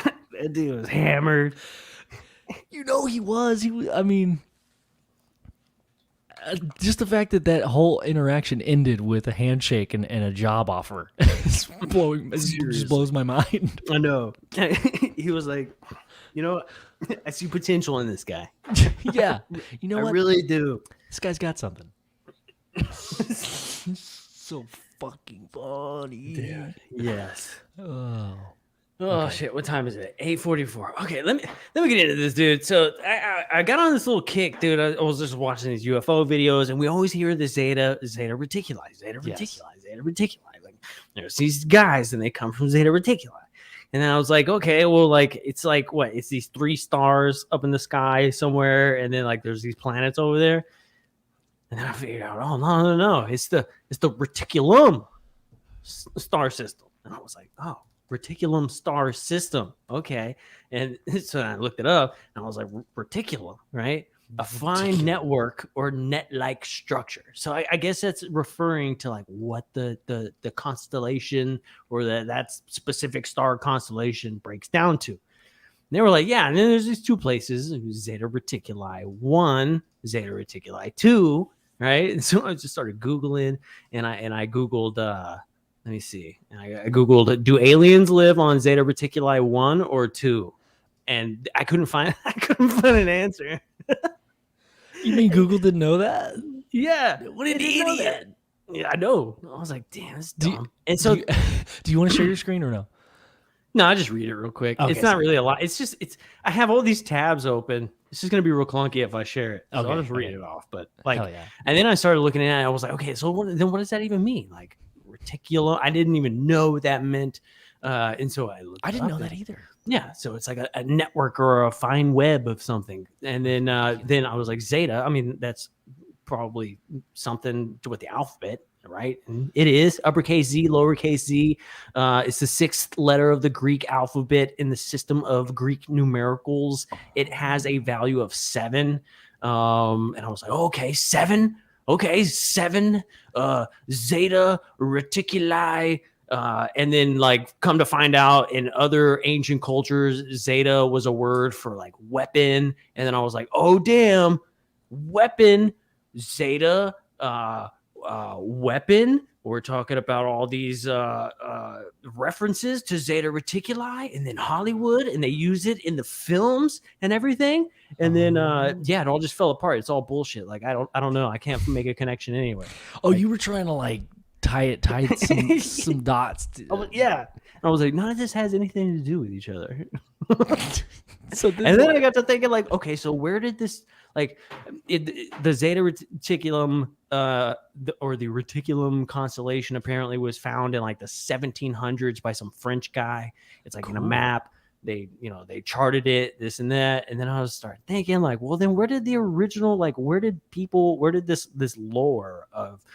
[SPEAKER 3] that dude was hammered.
[SPEAKER 1] You know he was. I mean, just the fact that that whole interaction ended with a handshake and a job offer just blows my mind.
[SPEAKER 3] I know. He was like, you know, I see potential in this guy.
[SPEAKER 1] Yeah. You know
[SPEAKER 3] I
[SPEAKER 1] what?
[SPEAKER 3] really do.
[SPEAKER 1] This guy's got something. So fucking funny.
[SPEAKER 3] Yes.
[SPEAKER 1] Oh.
[SPEAKER 3] Oh shit! What time is it? 8:44. Okay, let me get into this, dude. So I got on this little kick, dude. I was just watching these UFO videos, and we always hear the Zeta Reticuli, Zeta Reticuli, Zeta Reticuli. Like there's these guys, and they come from Zeta Reticuli. And then I was like, okay, well, like it's like what? It's these 3 stars up in the sky somewhere, and then like there's these planets over there. And then I figured out, oh no, it's the Reticulum star system, and I was like, oh. Reticulum star system. Okay. And so I looked it up and I was like, Reticulum, right? A fine network or net-like structure. So I guess that's referring to like what the constellation or that specific star constellation breaks down to. And they were like, yeah, and then there's these 2 places, Zeta Reticuli 1, Zeta Reticuli 2, right? And so I just started Googling and I Googled let me see. I Googled, do aliens live on Zeta Reticuli 1 or 2? And I couldn't find an answer.
[SPEAKER 1] You mean Google didn't know that?
[SPEAKER 3] Yeah.
[SPEAKER 1] What an
[SPEAKER 3] I didn't know
[SPEAKER 1] idiot.
[SPEAKER 3] that. Yeah, I know. I was like, damn, that's
[SPEAKER 1] Do you-
[SPEAKER 3] dumb. And so
[SPEAKER 1] do you want to share your screen or no?
[SPEAKER 3] no, I just read it real quick.
[SPEAKER 1] Okay,
[SPEAKER 3] it's not
[SPEAKER 1] sorry.
[SPEAKER 3] really a lot. It's I have all these tabs open. It's just gonna be real clunky if I share it. So
[SPEAKER 1] Okay,
[SPEAKER 3] I'll just read
[SPEAKER 1] okay.
[SPEAKER 3] it off. But like,
[SPEAKER 1] Hell yeah.
[SPEAKER 3] and then I started looking at it. I was like, okay, so what does that even mean? Like reticulum? I didn't even know what that meant. And so I looked.
[SPEAKER 1] I didn't
[SPEAKER 3] it up
[SPEAKER 1] know that
[SPEAKER 3] and-
[SPEAKER 1] either.
[SPEAKER 3] Yeah, so it's like a network or a fine web of something. And then I was like, Zeta. I mean, that's probably something to with the alphabet, right? And it is uppercase Z, lowercase z. It's the 6th letter of the Greek alphabet in the system of Greek numericals. It has a value of 7. And I was like, okay, 7. Okay, 7. Zeta Reticuli. And then like come to find out in other ancient cultures, Zeta was a word for like weapon. And then I was like, oh damn, weapon, Zeta, weapon. We're talking about all these references to Zeta Reticuli and then Hollywood, and they use it in the films and everything. And then yeah, it all just fell apart. It's all bullshit. Like I don't know. I can't make a connection anyway.
[SPEAKER 1] Oh, you were trying to like tie some dots.
[SPEAKER 3] Yeah. I was like, none of this has anything to do with each other.
[SPEAKER 1] So
[SPEAKER 3] And then I got to thinking, like, okay, so where did this, like, the Zeta Reticulum, or the Reticulum constellation apparently was found in like the 1700s by some French guy. It's like in a map. they charted it, this and that, and then I was starting thinking like, well, then where did the original, like, where did this lore of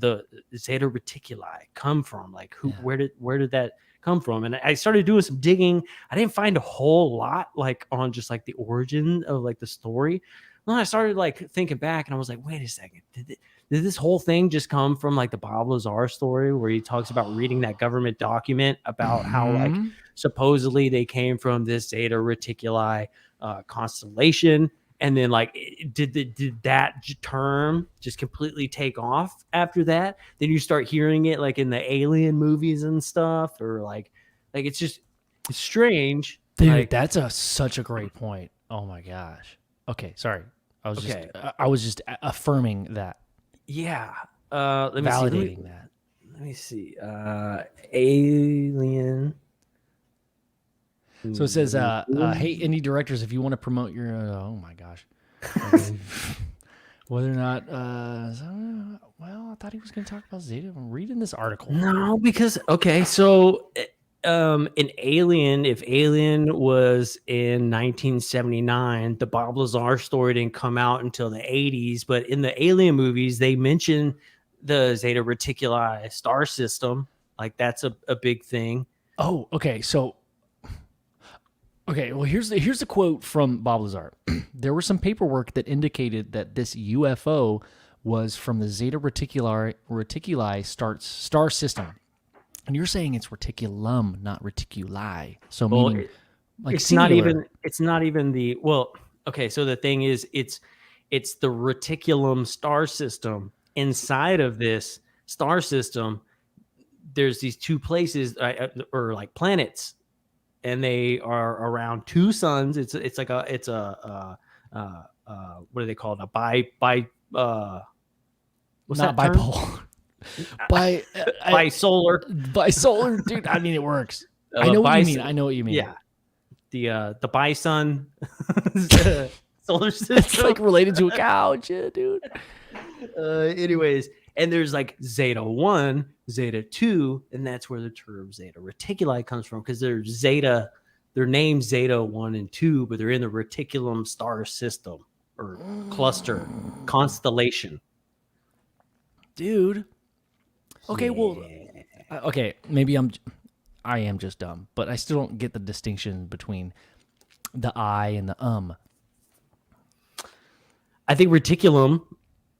[SPEAKER 3] the Zeta Reticuli come from? Like, where did that come from? And I started doing some digging. I didn't find a whole lot like on just like the origin of like the story. Then I started like thinking back, and I was like, wait a second, did this whole thing just come from like the Bob Lazar story, where he talks about reading that government document about how like supposedly they came from this Zeta Reticuli constellation, and then like did that term just completely take off after that? Then you start hearing it like in the Alien movies and stuff, or like it's strange.
[SPEAKER 1] Dude,
[SPEAKER 3] like,
[SPEAKER 1] that's such a great point. Oh my gosh. Okay, sorry. I was just affirming that.
[SPEAKER 3] Yeah. Let me
[SPEAKER 1] validating
[SPEAKER 3] see.
[SPEAKER 1] that.
[SPEAKER 3] Let me see. Alien.
[SPEAKER 1] So it says, hey, indie directors, if you want to promote your, oh my gosh. Okay. Whether or not, well, I thought he was going to talk about Zeta. I'm reading this article.
[SPEAKER 3] No, because, okay, so in Alien, if Alien was in 1979, the Bob Lazar story didn't come out until the 80s. But in the Alien movies, they mention the Zeta Reticuli star system. Like, that's a big thing.
[SPEAKER 1] Oh, okay. So, okay. Well, here's the quote from Bob Lazar. There was some paperwork that indicated that this UFO was from the Zeta Reticuli star system. And you're saying it's reticulum, not reticuli. So meaning like
[SPEAKER 3] it's
[SPEAKER 1] singular.
[SPEAKER 3] not even the, well, okay, so the thing is it's the reticulum star system. Inside of this star system, there's these two places or like planets, and they are around two suns. It's like a what are they called? A what's
[SPEAKER 1] not
[SPEAKER 3] that term?
[SPEAKER 1] bipolar. Bisolar, dude. I mean, it works. I know what you mean. I know what you mean.
[SPEAKER 3] Yeah, the bison solar system.
[SPEAKER 1] It's like related to a couch, dude.
[SPEAKER 3] Anyways, and there's like Zeta 1, Zeta 2, and that's where the term Zeta Reticuli comes from, because they're Zeta. They're named Zeta 1 and 2, but they're in the Reticulum star system or cluster constellation.
[SPEAKER 1] Dude. Okay, well, okay, maybe I am just dumb, but I still don't get the distinction between the I and the
[SPEAKER 3] I think reticulum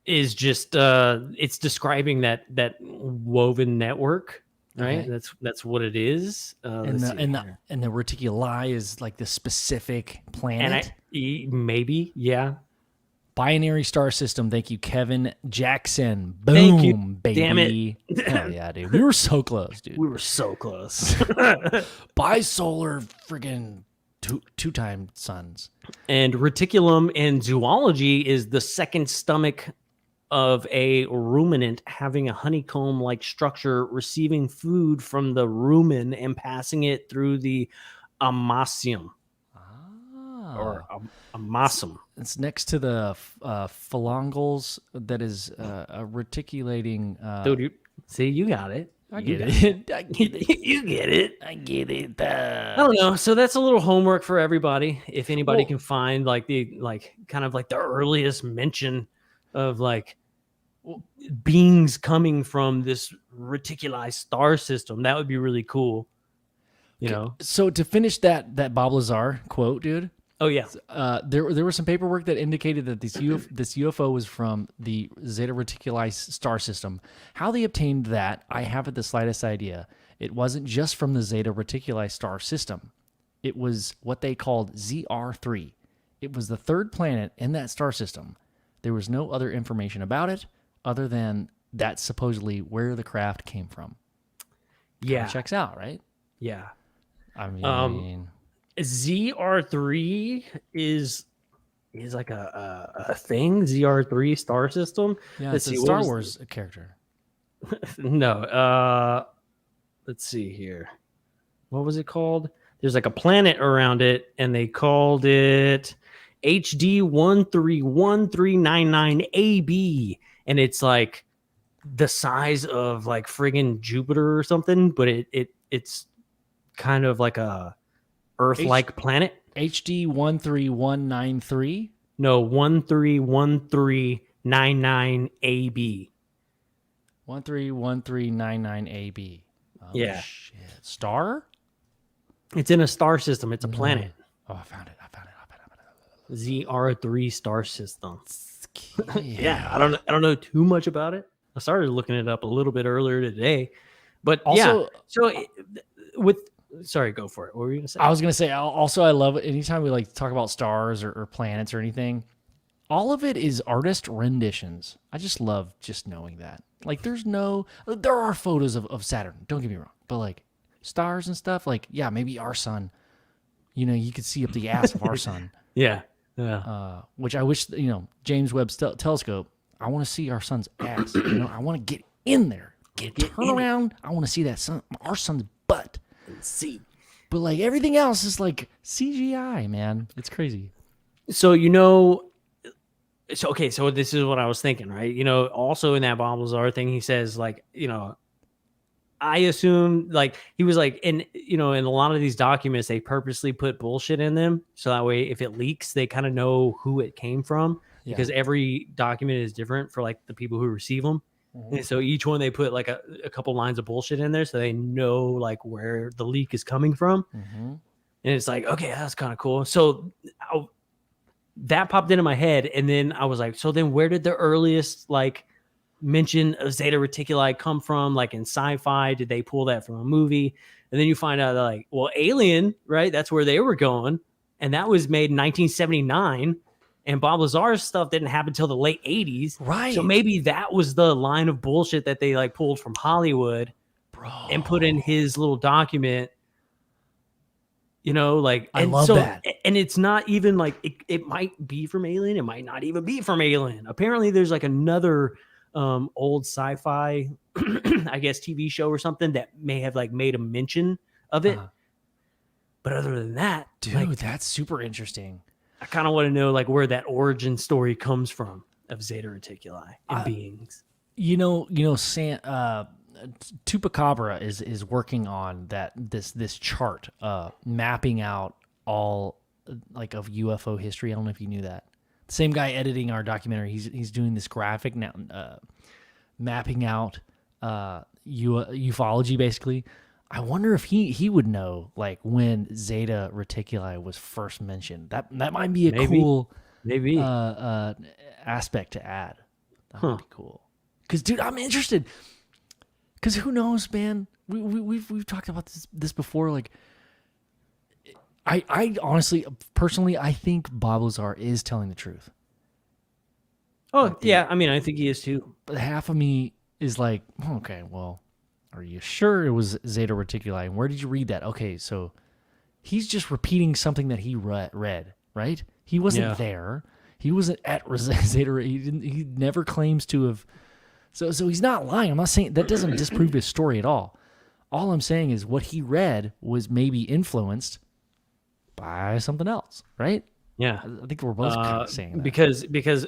[SPEAKER 3] is just it's describing that woven network, right?
[SPEAKER 1] Okay.
[SPEAKER 3] That's what it is.
[SPEAKER 1] and the reticuli is like the specific planet.
[SPEAKER 3] Maybe, yeah.
[SPEAKER 1] Binary star system. Thank you, Kevin Jackson. Boom,
[SPEAKER 3] Thank you.
[SPEAKER 1] baby.
[SPEAKER 3] Damn it.
[SPEAKER 1] Hell yeah, dude. We were so close, dude.
[SPEAKER 3] We were so close.
[SPEAKER 1] Bisolar friggin' two-time suns.
[SPEAKER 3] And reticulum in zoology is the second stomach of a ruminant, having a honeycomb-like structure, receiving food from the rumen and passing it through the amasium. Or amasum.
[SPEAKER 1] It's next to the phalangles that is a reticulating.
[SPEAKER 3] Dude, see, you got it.
[SPEAKER 1] I get it. I get it.
[SPEAKER 3] You get it.
[SPEAKER 1] I get it.
[SPEAKER 3] I don't know. So that's a little homework for everybody. If anybody can find like kind of like the earliest mention of like beings coming from this reticuli star system, that would be really cool. You know. So
[SPEAKER 1] to finish that Bob Lazar quote, dude.
[SPEAKER 3] Oh yeah.
[SPEAKER 1] There was some paperwork that indicated that this UFO was from the Zeta Reticuli star system. How they obtained that, I haven't the slightest idea. It wasn't just from the Zeta Reticuli star system. It was what they called ZR3. It was the third planet in that star system. There was no other information about it other than that's supposedly where the craft came from.
[SPEAKER 3] Yeah.
[SPEAKER 1] Kinda checks out, right?
[SPEAKER 3] Yeah.
[SPEAKER 1] I mean...
[SPEAKER 3] ZR3 is like a thing. ZR3 star system.
[SPEAKER 1] Yeah, it's a Star Wars character.
[SPEAKER 3] No. Let's see here. What was it called? There's like a planet around it, and they called it HD 131399AB, and it's like the size of like friggin' Jupiter or something, but it's kind of like a Earth-like planet.
[SPEAKER 1] HD 13193.
[SPEAKER 3] No, 131399 AB.
[SPEAKER 1] 131399 AB. Oh,
[SPEAKER 3] Yeah.
[SPEAKER 1] shit. Star?
[SPEAKER 3] It's in a star system. It's a planet.
[SPEAKER 1] Oh, I found it.
[SPEAKER 3] ZR3 star system.
[SPEAKER 1] Yeah.
[SPEAKER 3] Yeah, I don't know too much about it. I started looking it up a little bit earlier today, but
[SPEAKER 1] Also-
[SPEAKER 3] yeah. So sorry, go for it. What were you gonna say?
[SPEAKER 1] I was gonna say also I love it anytime we like talk about stars or planets or anything. All of it is artist renditions. I just love just knowing that. Like there are photos of Saturn. Don't get me wrong, but like stars and stuff. Like yeah, maybe our sun. You know, you could see up the ass of our sun.
[SPEAKER 3] Yeah.
[SPEAKER 1] Which I wish James Webb telescope. I want to see our sun's ass. I want to get in there. Turn around. I want to see that sun, our sun's butt.
[SPEAKER 3] See.
[SPEAKER 1] But like everything else is like CGI, man. It's crazy.
[SPEAKER 3] So so this is what I was thinking, right? Also in that Bob Lazar thing, he says like, I assume like he was like in a lot of these documents they purposely put bullshit in them so that way if it leaks they kind of know who it came from because every document is different for like the people who receive them. And so each one they put like a couple lines of bullshit in there so they know like where the leak is coming from. And it's like, okay, that's kind of cool. So that popped into my head and then I was like, so then where did the earliest like mention of Zeta Reticuli come from? Like in sci-fi, did they pull that from a movie? And then you find out that like, well, Alien, right? That's where they were going. And that was made in 1979. And Bob Lazar's stuff didn't happen until the late 80s.
[SPEAKER 1] Right.
[SPEAKER 3] So maybe that was the line of bullshit that they like pulled from Hollywood and put in his little document. Like
[SPEAKER 1] I love that.
[SPEAKER 3] And it's not even like it might be from Alien, it might not even be from Alien. Apparently there's like another old sci-fi I guess TV show or something that may have like made a mention of it. But other than that,
[SPEAKER 1] Dude,
[SPEAKER 3] like,
[SPEAKER 1] that's super interesting.
[SPEAKER 3] I kind of want to know like where that origin story comes from of Zeta Reticuli and beings.
[SPEAKER 1] Tupacabra is working on this chart mapping out all like of UFO history. I don't know if you knew that. The same guy editing our documentary, he's doing this graphic now, mapping out ufology basically. I wonder if he would know like when Zeta Reticuli was first mentioned. That might be a cool aspect to add. That would be cool. Because dude, I'm interested. Because who knows, man? We've talked about this before. Like, I honestly, personally, I think Bob Lazar is telling the truth.
[SPEAKER 3] Oh yeah, I mean, I think he is too.
[SPEAKER 1] But half of me is like, okay, well, are you sure it was Zeta Reticuli? And where did you read that? Okay, so he's just repeating something that he read, right? He wasn't there. He wasn't at Zeta. He never claims to have. So he's not lying. I'm not saying that doesn't disprove his story at all. All I'm saying is what he read was maybe influenced by something else, right?
[SPEAKER 3] Yeah,
[SPEAKER 1] I think we're both kind of saying that.
[SPEAKER 3] Because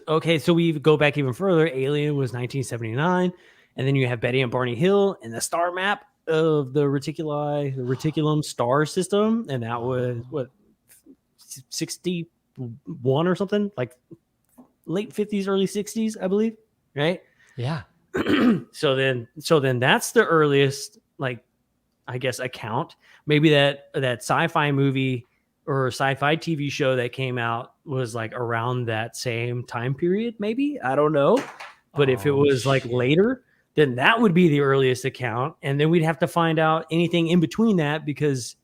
[SPEAKER 3] okay, so we go back even further. Alien was 1979, and then you have Betty and Barney Hill and the star map of the Reticulum star system, and that was what 61 or something, like late 50s, early 60s, I believe, right?
[SPEAKER 1] Yeah.
[SPEAKER 3] So then that's the earliest, like, I guess, account. Maybe that sci-fi movie or sci-fi TV show that came out was like around that same time period. Maybe, I don't know. But if it was like later, then that would be the earliest account, and then we'd have to find out anything in between that because,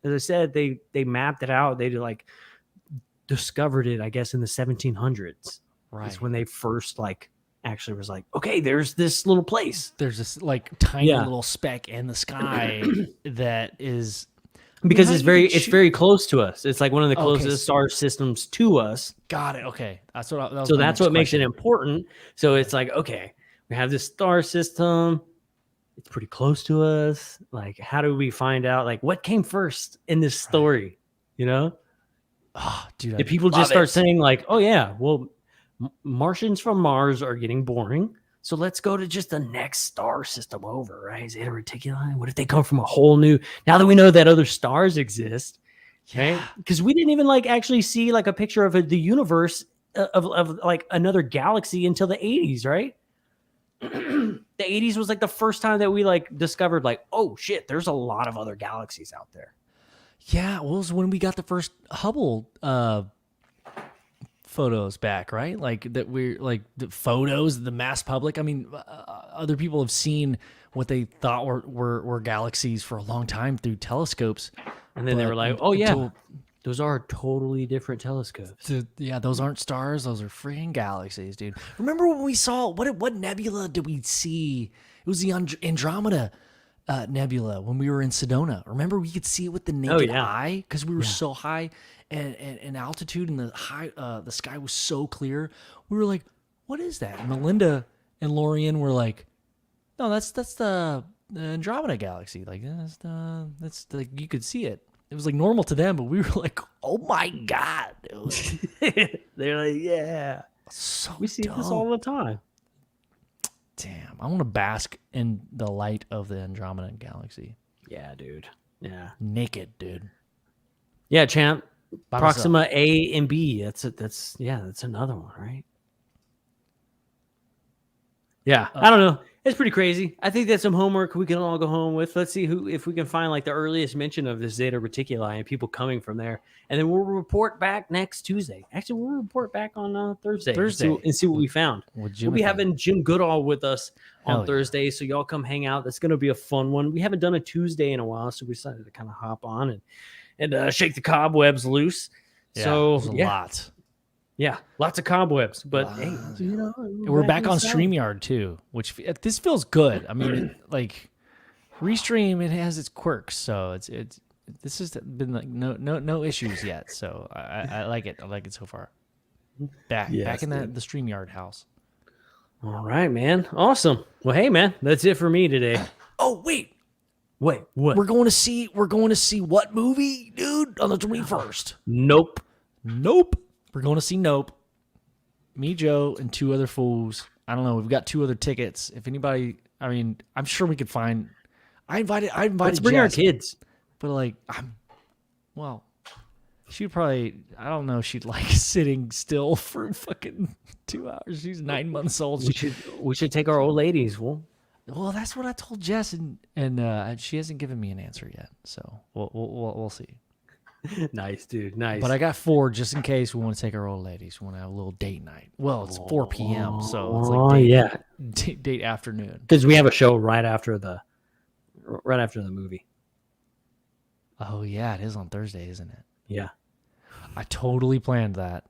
[SPEAKER 3] as I said, they mapped it out. They like discovered it, I guess, in the 1700s.
[SPEAKER 1] Right.
[SPEAKER 3] That's when they first like actually was like, okay, there's this little place.
[SPEAKER 1] There's this like tiny little speck in the sky that is
[SPEAKER 3] because it's very close to us. It's like one of the closest star systems to us.
[SPEAKER 1] Got it. Okay, that's what.
[SPEAKER 3] That's what makes it important. So it's like, okay, we have this star system. It's pretty close to us. Like, how do we find out? Like, what came first in this story? You know?
[SPEAKER 1] Oh, dude,
[SPEAKER 3] Did people just start saying like, oh yeah, well, Martians from Mars are getting boring, so let's go to just the next star system over, right? Zeta Reticuli. What if they come from a whole new? Now that we know that other stars exist, Right? Because we didn't even like actually see like a picture of the universe of like another galaxy until the 80s, right? The 80s was like the first time that we like discovered like, oh shit, there's a lot of other galaxies out there.
[SPEAKER 1] Yeah, well, it was when we got the first Hubble photos back, right? Like that we're like the photos, the mass public. I mean, other people have seen what they thought were galaxies for a long time through telescopes.
[SPEAKER 3] And then they were like, oh yeah,
[SPEAKER 1] until-
[SPEAKER 3] those are totally different telescopes.
[SPEAKER 1] yeah, those aren't stars. Those are freaking galaxies, dude. Remember when we saw what nebula did we see? It was the Andromeda nebula when we were in Sedona. Remember we could see it with the naked eye because we were so high and altitude, and the sky was so clear. We were like, what is that? And Melinda and Lorian were like, no, that's the Andromeda galaxy. Like that's like you could see it. It was like normal to them, but we were like, "Oh my god!"
[SPEAKER 3] They're like, "Yeah,
[SPEAKER 1] so
[SPEAKER 3] we see
[SPEAKER 1] dope.
[SPEAKER 3] this all the time."
[SPEAKER 1] Damn, I want to bask in the light of the Andromeda galaxy.
[SPEAKER 3] Yeah, dude. Yeah,
[SPEAKER 1] Naked, dude.
[SPEAKER 3] yeah, champ.
[SPEAKER 1] By
[SPEAKER 3] Proxima A and B. That's another one, right? Yeah, I don't know. It's pretty crazy. I think that's some homework we can all go home with. Let's see if we can find like the earliest mention of this Zeta Reticuli and people coming from there, and then we'll report back next Tuesday. Actually, we'll report back on Thursday and see what we found. We'll be having Jim Goodall with us on Thursday, so y'all come hang out. That's going to be a fun one. We haven't done a Tuesday in a while, so we decided to kind of hop on and shake the cobwebs loose.
[SPEAKER 1] Yeah,
[SPEAKER 3] so
[SPEAKER 1] a lot.
[SPEAKER 3] Yeah, lots of cobwebs, but hey, you know,
[SPEAKER 1] we're back on StreamYard too, which this feels good. I mean, like Restream, it has its quirks, so this has been like no issues yet. So I like it. I like it so far. Back in the StreamYard house.
[SPEAKER 3] All right, man. Awesome. Well, hey, man, that's it for me today.
[SPEAKER 1] Oh wait,
[SPEAKER 3] what?
[SPEAKER 1] We're going to see what movie, dude, on the 21st?
[SPEAKER 3] Nope.
[SPEAKER 1] We're going to see Nope. Me, Joe, and two other fools. I don't know. We've got 2 other tickets. If anybody, I mean, I'm sure we could find. I invited.
[SPEAKER 3] Let's bring
[SPEAKER 1] Jess,
[SPEAKER 3] our kids.
[SPEAKER 1] But like, she'd probably. I don't know. She'd like sitting still for fucking 2 hours. She's 9 months old.
[SPEAKER 3] We should take our old ladies. Well,
[SPEAKER 1] that's what I told Jess, and she hasn't given me an answer yet. So we'll see.
[SPEAKER 3] Nice, dude. Nice.
[SPEAKER 1] But I got 4 just in case we want to take our old ladies. We want to have a little date night. Well, it's 4 p.m., so it's like date afternoon.
[SPEAKER 3] Because we have a show right after the movie.
[SPEAKER 1] Oh yeah, it is on Thursday, isn't it?
[SPEAKER 3] Yeah.
[SPEAKER 1] I totally planned that.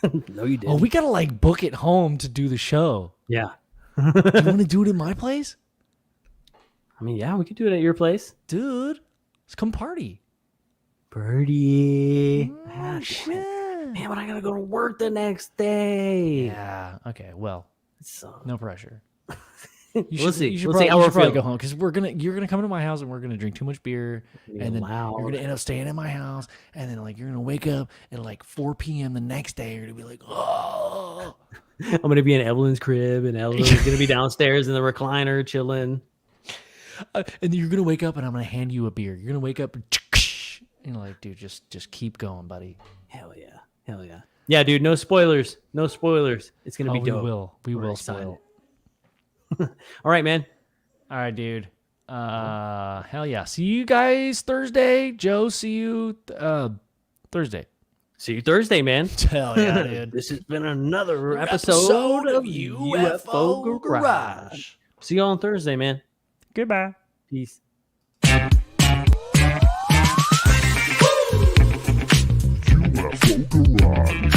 [SPEAKER 3] No, you didn't.
[SPEAKER 1] Oh, we gotta like book it home to do the show.
[SPEAKER 3] Yeah.
[SPEAKER 1] You want to do it in my place,
[SPEAKER 3] I mean, yeah, we could do it at your place,
[SPEAKER 1] dude? Let's come party.
[SPEAKER 3] Birdie.
[SPEAKER 1] Oh, shit.
[SPEAKER 3] Man, but I gotta go to work the next day.
[SPEAKER 1] Yeah. Okay. Well, no pressure.
[SPEAKER 3] We'll see.
[SPEAKER 1] You should
[SPEAKER 3] We'll see how we're
[SPEAKER 1] probably
[SPEAKER 3] feeling.
[SPEAKER 1] go home because you're gonna come to my house and we're gonna drink too much beer, and then
[SPEAKER 3] loud.
[SPEAKER 1] you're gonna end up staying at my house, and then like you're gonna wake up at like 4 p.m. the next day. You're gonna be like, oh.
[SPEAKER 3] I'm gonna be in Evelyn's crib, and Evelyn's gonna be downstairs in the recliner chilling.
[SPEAKER 1] And then you're gonna wake up, and I'm gonna hand you a beer. You're gonna wake up, and you're like, dude, just keep going, buddy.
[SPEAKER 3] Hell yeah. Yeah, dude. No spoilers. It's gonna be dope.
[SPEAKER 1] We will spoil.
[SPEAKER 3] All right, man.
[SPEAKER 1] All right, dude. Hell yeah. See you guys Thursday. Joe, see you Thursday.
[SPEAKER 3] See you Thursday, man.
[SPEAKER 1] Hell yeah, dude.
[SPEAKER 3] This has been another episode of UFO Garage. See you on Thursday, man.
[SPEAKER 1] Goodbye.
[SPEAKER 3] Peace.
[SPEAKER 2] UFO Garage.